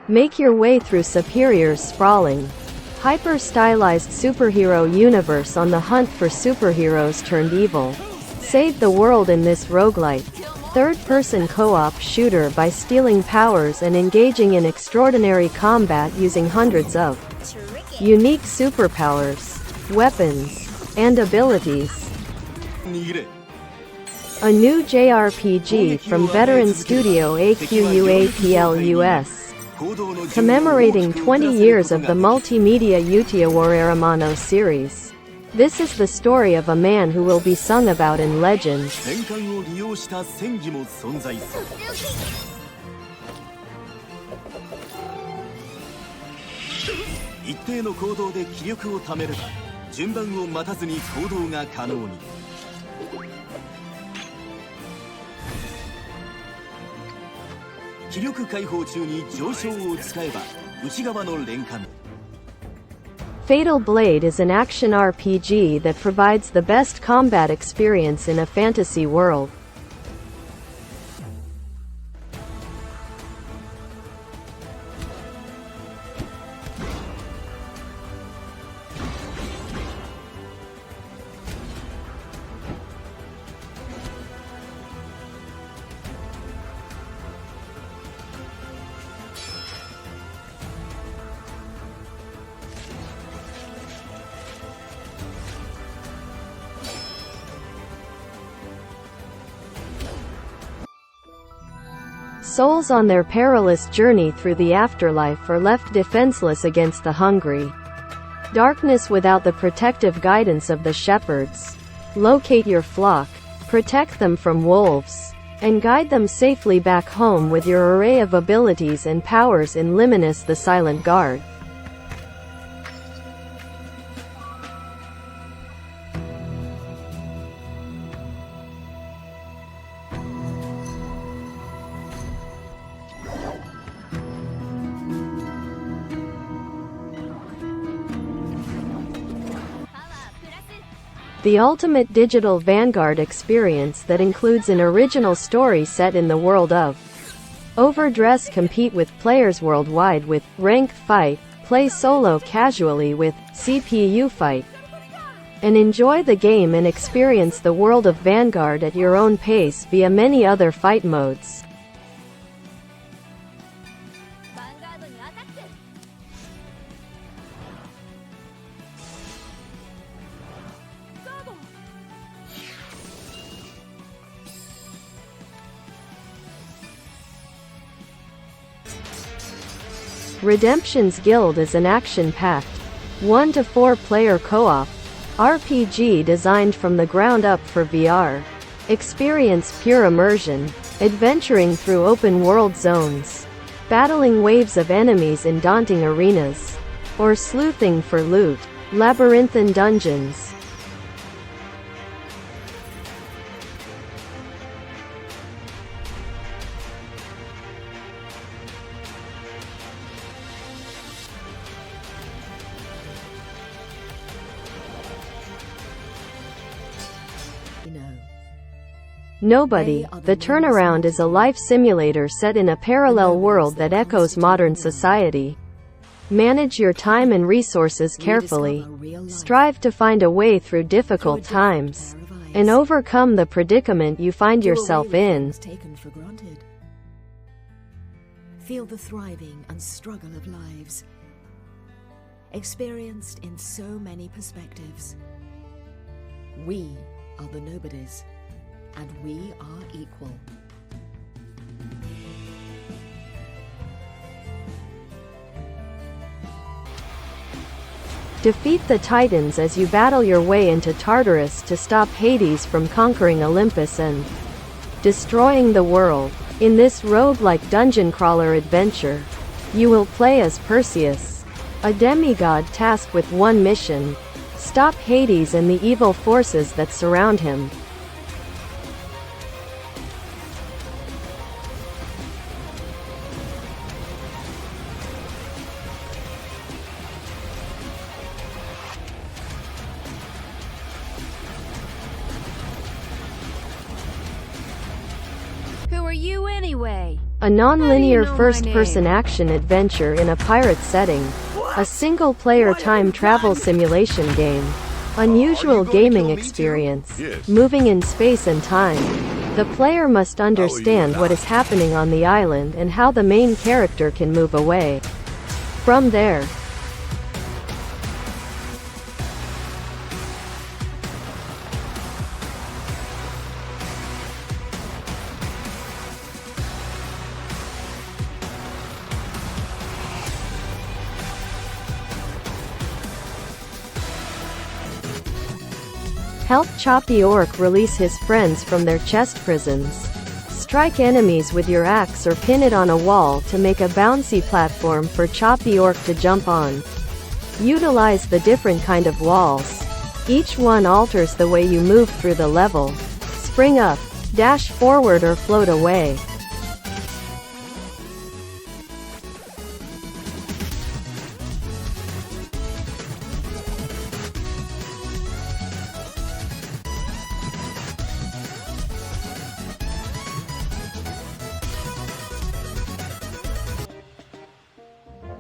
Make your way through Superior's sprawling, hyper-stylized superhero universe on the hunt for superheroes turned evil. Save the world in this roguelite, third-person co-op shooter by stealing powers and engaging in extraordinary combat using hundreds of unique superpowers, weapons, and abilities. A new JRPG from veteran studio AQUAPLUS. Commemorating 20 years of the multimedia Utia Wareremano series. This is the story of a man who will be sung about in legends. 一定の行動で気力を貯めれば順番を待たずに行動が可能に。気力解放中に上昇を使えば内側の連関。 Fatal Blade is an action RPG that provides the best combat experience in a fantasy world. Souls on their perilous journey through the afterlife are left defenseless against the hungry. Darkness without the protective guidance of the shepherds. Locate your flock, protect them from wolves, and guide them safely back home with your array of abilities and powers in Liminus the Silent Guard. The ultimate digital Vanguard experience that includes an original story set in the world of Overdress. Compete with players worldwide with Ranked Fight, play solo casually with CPU Fight, and enjoy the game and experience the world of Vanguard at your own pace via many other fight modes. Redemption's Guild is an action-packed 1 to 4 player co-op RPG designed from the ground up for VR. Experience pure immersion, adventuring through open-world zones, battling waves of enemies in daunting arenas, or sleuthing for loot, labyrinthine dungeons. Nobody, the turnaround is a life simulator set in a parallel world that echoes modern society. Manage your time and resources carefully. Strive to find a way through difficult times, and overcome the predicament you find yourself in. Feel the thriving and struggle of lives, experienced in so many perspectives. We are the nobodies, and we are equal. Defeat the Titans as you battle your way into Tartarus to stop Hades from conquering Olympus and destroying the world. In this roguelike dungeon crawler adventure, you will play as Perseus, a demigod tasked with one mission: stop Hades and the evil forces that surround him. Who are you anyway? A non-linear first-person action adventure in a pirate setting. A single-player time travel simulation game. Unusual gaming experience. Moving in space and time. The player must understand what is happening on the island and how the main character can move away from there. Help Choppy Orc release his friends from their chest prisons. Strike enemies with your axe or pin it on a wall to make a bouncy platform for Choppy Orc to jump on. Utilize the different kind of walls. Each one alters the way you move through the level. Spring up, dash forward or float away.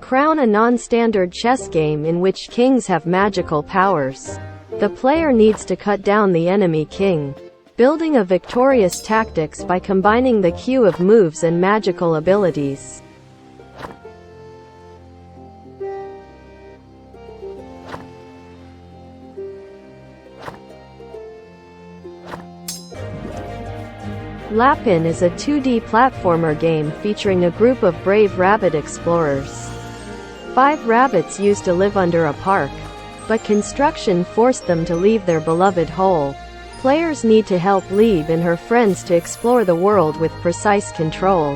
Crown a non-standard chess game in which kings have magical powers. The player needs to cut down the enemy king, building a victorious tactics by combining the queue of moves and magical abilities. LAPIN is a 2D platformer game featuring a group of brave rabbit explorers. 5 rabbits used to live under a park, but construction forced them to leave their beloved hole. Players need to help Lieb and her friends to explore the world with precise control.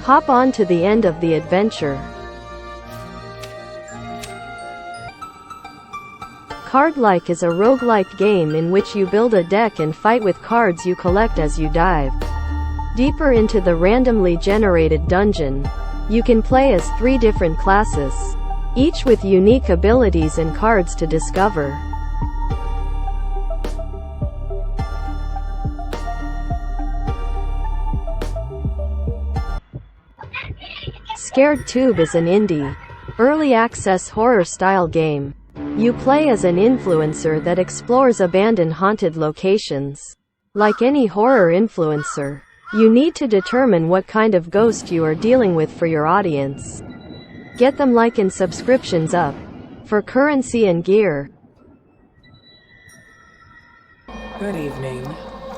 Hop on to the end of the adventure. Cardlike is a roguelike game in which you build a deck and fight with cards you collect as you dive deeper into the randomly generated dungeon. You can play as 3 different classes, each with unique abilities and cards to discover. Scared Tube is an indie, early access horror-style game. You play as an influencer that explores abandoned haunted locations. Like any horror influencer, you need to determine what kind of ghost you are dealing with for your audience. Get them like and subscriptions up for currency and gear. Good evening.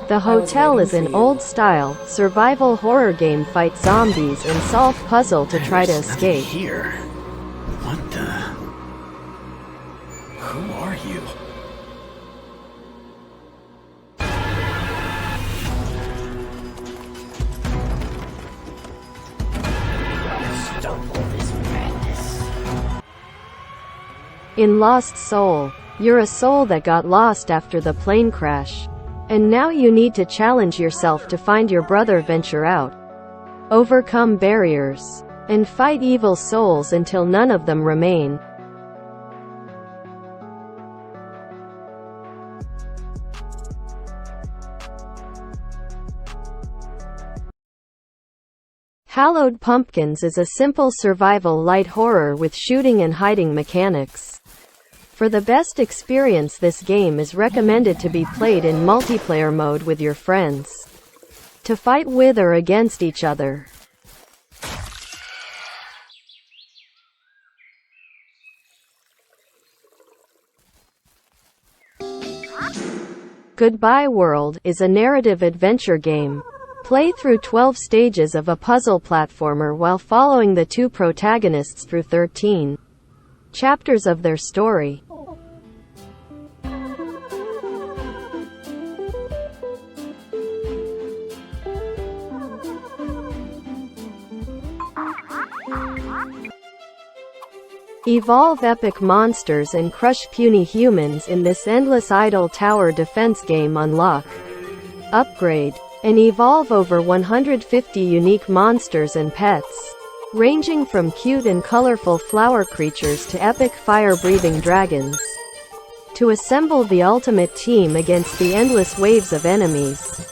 The Hotel is an old-style, survival horror game. Fight zombies and solve puzzle to try to escape. Here. What the? Who are you? In Lost Soul, you're a soul that got lost after the plane crash. And now you need to challenge yourself to find your brother, venture out, overcome barriers, and fight evil souls until none of them remain. Hallowed Pumpkins is a simple survival light horror with shooting and hiding mechanics. For the best experience, this game is recommended to be played in multiplayer mode with your friends, to fight with or against each other. Goodbye World is a narrative adventure game. Play through 12 stages of a puzzle platformer while following the 2 protagonists through 13 chapters of their story. Evolve epic monsters and crush puny humans in this endless idle tower defense game. Unlock, upgrade, and evolve over 150 unique monsters and pets, ranging from cute and colorful flower creatures to epic fire-breathing dragons, to assemble the ultimate team against the endless waves of enemies.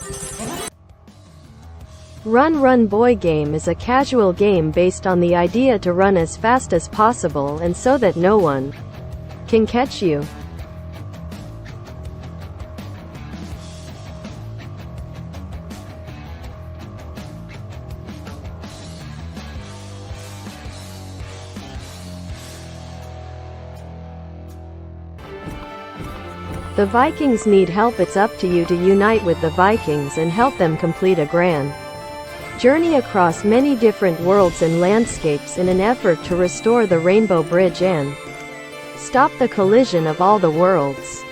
Run Run Boy game is a casual game based on the idea to run as fast as possible and so that no one can catch you. The Vikings need help. It's up to you to unite with the Vikings and help them complete a grand journey across many different worlds and landscapes in an effort to restore the Rainbow Bridge and stop the collision of all the worlds.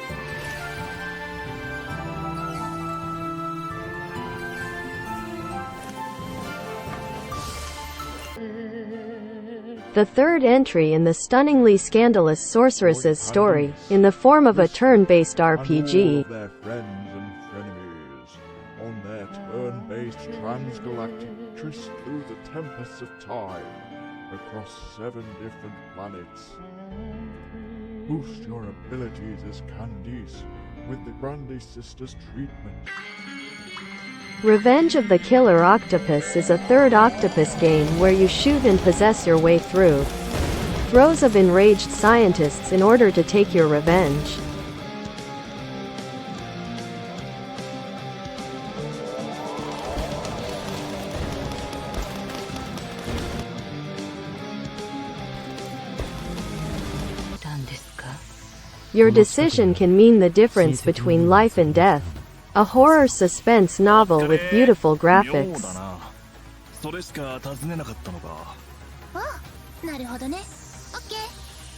The third entry in the stunningly scandalous sorceress's story, in the form of a turn-based RPG. Their friends and frenemies on their turn-based transgalactic tryst through the tempests of time across 7 different planets. Boost your abilities as Candice with the Grande Sisters treatment. Revenge of the Killer Octopus is a third Octopus game where you shoot and possess your way through throes of enraged scientists in order to take your revenge. Your decision can mean the difference between life and death. A horror suspense novel with beautiful graphics. それしか尋ねなかったのか。あ、なるほどね。オッケ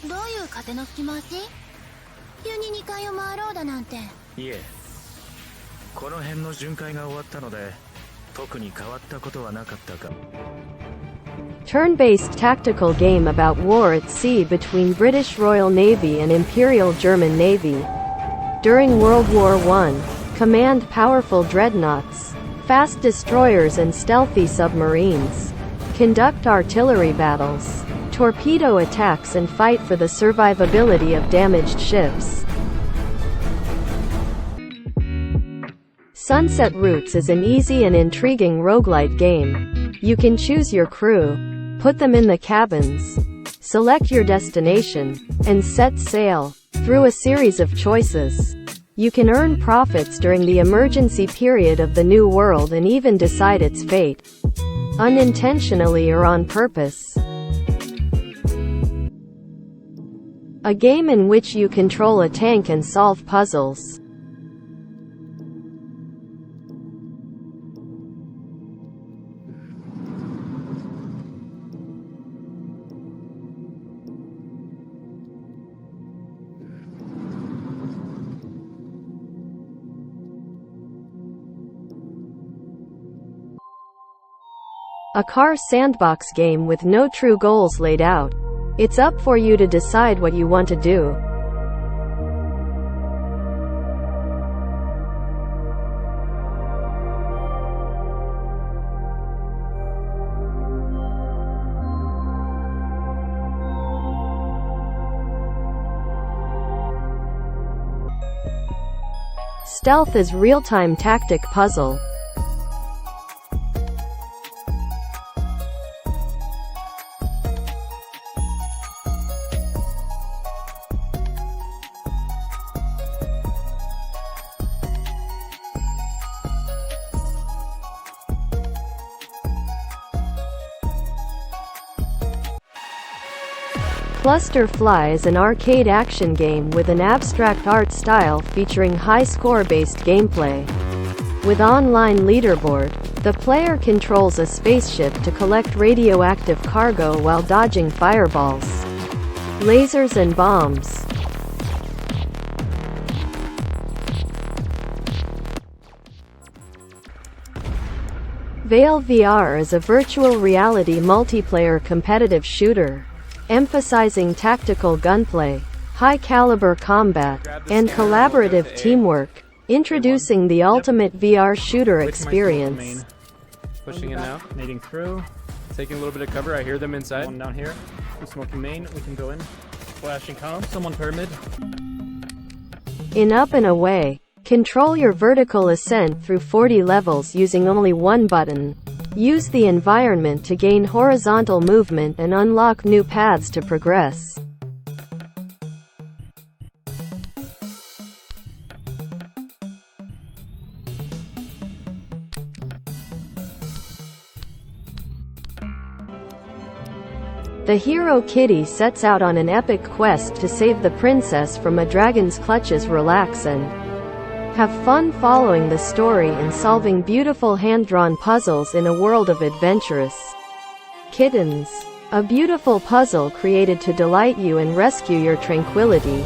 ー。どういう風の吹き回し？急に2階を回ろうだなんて。いえ、この辺の巡回が終わったので、特に変わったことはなかったか。Turn-based tactical game about war at sea between British Royal Navy and Imperial German Navy. During World War I, command powerful dreadnoughts, fast destroyers and stealthy submarines. Conduct artillery battles, torpedo attacks and fight for the survivability of damaged ships. Sunset Roots is an easy and intriguing roguelite game. You can choose your crew, put them in the cabins, select your destination, and set sail. Through a series of choices, you can earn profits during the emergency period of the new world and even decide its fate, unintentionally or on purpose. A game in which you control a tank and solve puzzles. A car sandbox game with no true goals laid out. It's up for you to decide what you want to do. Stealth is real-time tactic puzzle. Cluster Fly is an arcade action game with an abstract art style featuring high score-based gameplay. With online leaderboard, the player controls a spaceship to collect radioactive cargo while dodging fireballs, lasers and bombs. VAIL VR is a virtual reality multiplayer competitive shooter, emphasizing tactical gunplay, high-caliber combat, and collaborative teamwork, introducing the ultimate VR shooter experience. Pushing in now, nading through, taking a little bit of cover. I hear them inside. One down here. Smoking main. We can go in. Flashing comm. Someone pyramid. In Up and Away, control your vertical ascent through 40 levels using only one button. Use the environment to gain horizontal movement and unlock new paths to progress. The hero Kitty sets out on an epic quest to save the princess from a dragon's clutches. Relax and have fun following the story and solving beautiful hand-drawn puzzles in a world of adventurous kittens. A beautiful puzzle created to delight you and rescue your tranquility.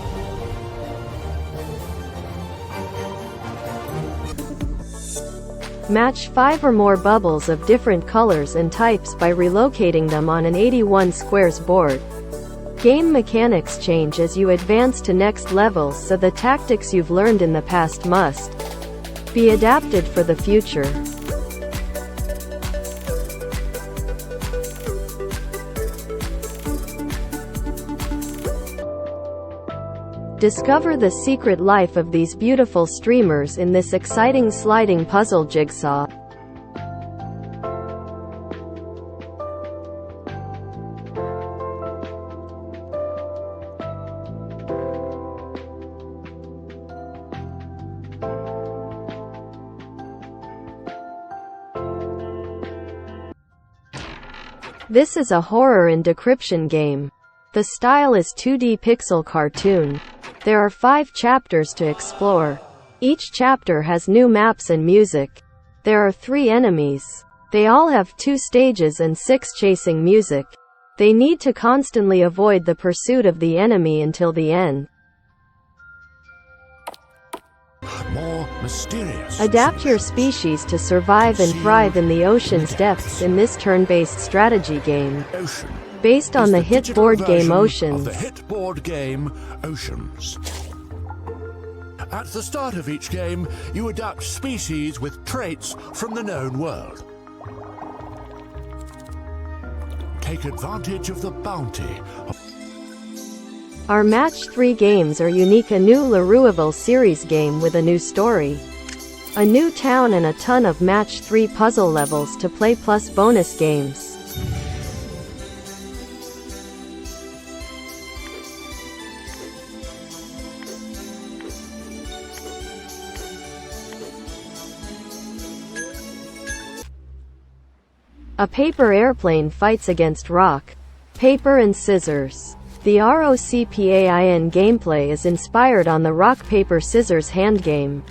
Match 5 or more bubbles of different colors and types by relocating them on an 81 squares board. Game mechanics change as you advance to next levels, so the tactics you've learned in the past must be adapted for the future. Discover the secret life of these beautiful streamers in this exciting sliding puzzle jigsaw. This is a horror and decryption game. The style is 2D pixel cartoon. There are 5 chapters to explore. Each chapter has new maps and music. There are 3 enemies. They all have 2 stages and 6 chasing music. They need to constantly avoid the pursuit of the enemy until the end. More mysterious. Adapt your species to survive and thrive in the ocean's depths in this turn-based strategy game. Ocean Based on the hit board game Oceans. The hit board game Oceans. At the start of each game, you adapt species with traits from the known world. Take advantage of the bounty. Our match 3 games are unique. A new Laruaville series game with a new story, a new town and a ton of match 3 puzzle levels to play plus bonus games. A paper airplane fights against rock, paper and scissors. The ROCPAIN gameplay is inspired on the rock paper scissors hand game.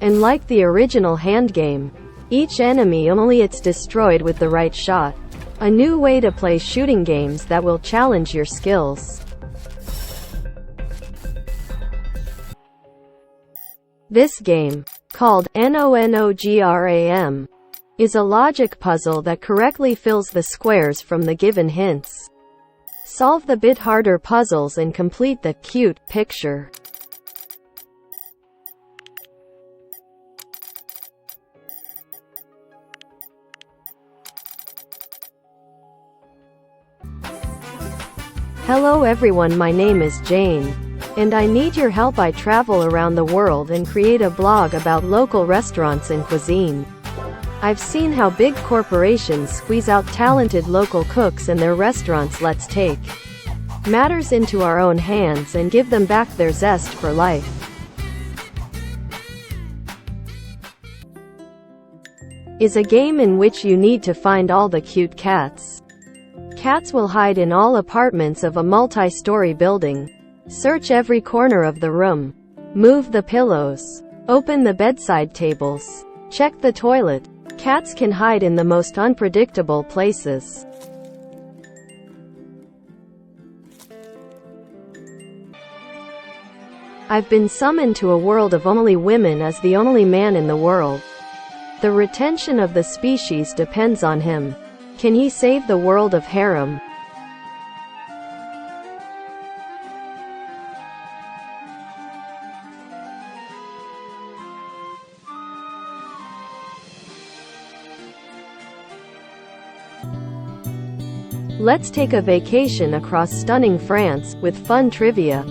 And like the original hand game, each enemy only gets destroyed with the right shot. A new way to play shooting games that will challenge your skills. This game, called NONOGRAM, is a logic puzzle that correctly fills the squares from the given hints. Solve the bit harder puzzles and complete the cute picture. Hello everyone, my name is Jane, and I need your help. I travel around the world and create a blog about local restaurants and cuisine. I've seen how big corporations squeeze out talented local cooks and their restaurants. Let's take matters into our own hands and give them back their zest for life. Is a game in which you need to find all the cute cats. Cats will hide in all apartments of a multi-story building. Search every corner of the room. Move the pillows. Open the bedside tables. Check the toilet. Cats can hide in the most unpredictable places. I've been summoned to a world of only women as the only man in the world. The retention of the species depends on him. Can he save the world of harem? Let's take a vacation across stunning France, with fun trivia,